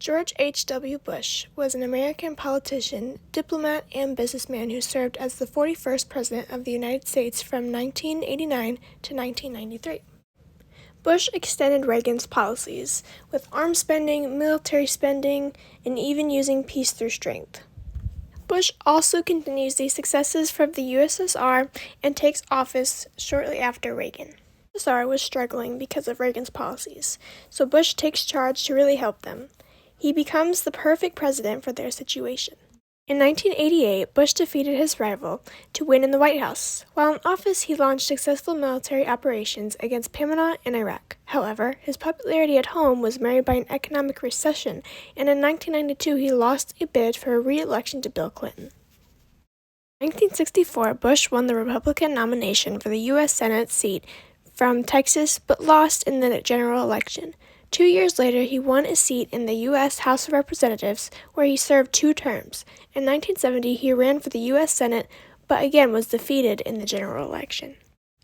George H.W. Bush was an American politician, diplomat, and businessman who served as the 41st President of the United States from 1989 to 1993. Bush extended Reagan's policies, with arms spending, military spending, and even using peace through strength. Bush also continues the successes from the USSR and takes office shortly after Reagan. The USSR was struggling because of Reagan's policies, so Bush takes charge to really help them. He becomes the perfect president for their situation. In 1988, Bush defeated his rival to win in the White House. While in office, he launched successful military operations against Panama and Iraq. However, his popularity at home was marred by an economic recession, and in 1992 he lost a bid for a re-election to Bill Clinton. In 1964, Bush won the Republican nomination for the U.S. Senate seat from Texas, but lost in the general election. 2 years later, he won a seat in the U.S. House of Representatives, where he served 2 terms. In 1970, he ran for the U.S. Senate, but again was defeated in the general election.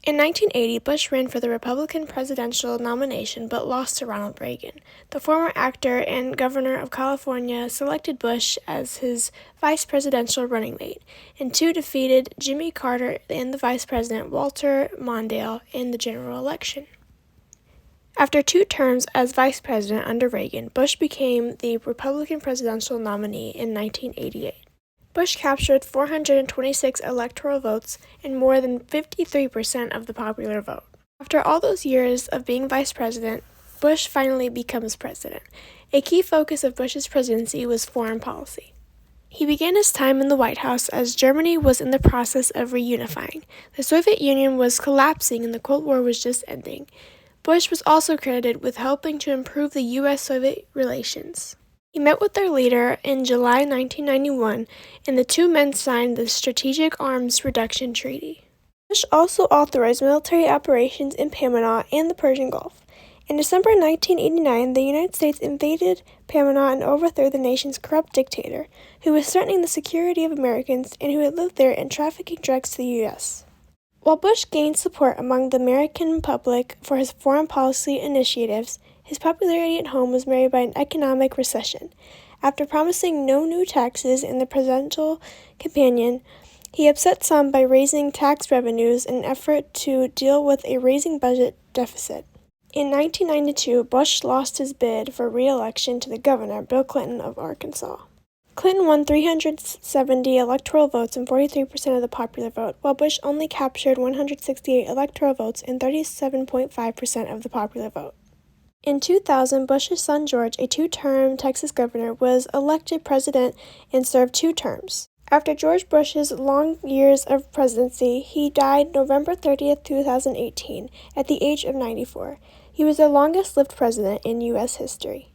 In 1980, Bush ran for the Republican presidential nomination, but lost to Ronald Reagan. The former actor and governor of California selected Bush as his vice presidential running mate, and defeated Jimmy Carter and the vice president Walter Mondale in the general election. After 2 terms as vice president under Reagan, Bush became the Republican presidential nominee in 1988. Bush captured 426 electoral votes and more than 53% of the popular vote. After all those years of being vice president, Bush finally becomes president. A key focus of Bush's presidency was foreign policy. He began his time in the White House as Germany was in the process of reunifying. The Soviet Union was collapsing and the Cold War was just ending. Bush was also credited with helping to improve the U.S.-Soviet relations. He met with their leader in July 1991, and the 2 men signed the Strategic Arms Reduction Treaty. Bush also authorized military operations in Panama and the Persian Gulf. In December 1989, the United States invaded Panama and overthrew the nation's corrupt dictator, who was threatening the security of Americans and who had lived there and trafficking drugs to the U.S. While Bush gained support among the American public for his foreign policy initiatives, his popularity at home was marred by an economic recession. After promising no new taxes in the presidential campaign, he upset some by raising tax revenues in an effort to deal with a rising budget deficit. In 1992, Bush lost his bid for re-election to the governor, Bill Clinton of Arkansas. Clinton won 370 electoral votes and 43% of the popular vote, while Bush only captured 168 electoral votes and 37.5% of the popular vote. In 2000, Bush's son George, a 2-term Texas governor, was elected president and served 2 terms. After George Bush's long years of presidency, he died November 30, 2018, at the age of 94. He was the longest-lived president in U.S. history.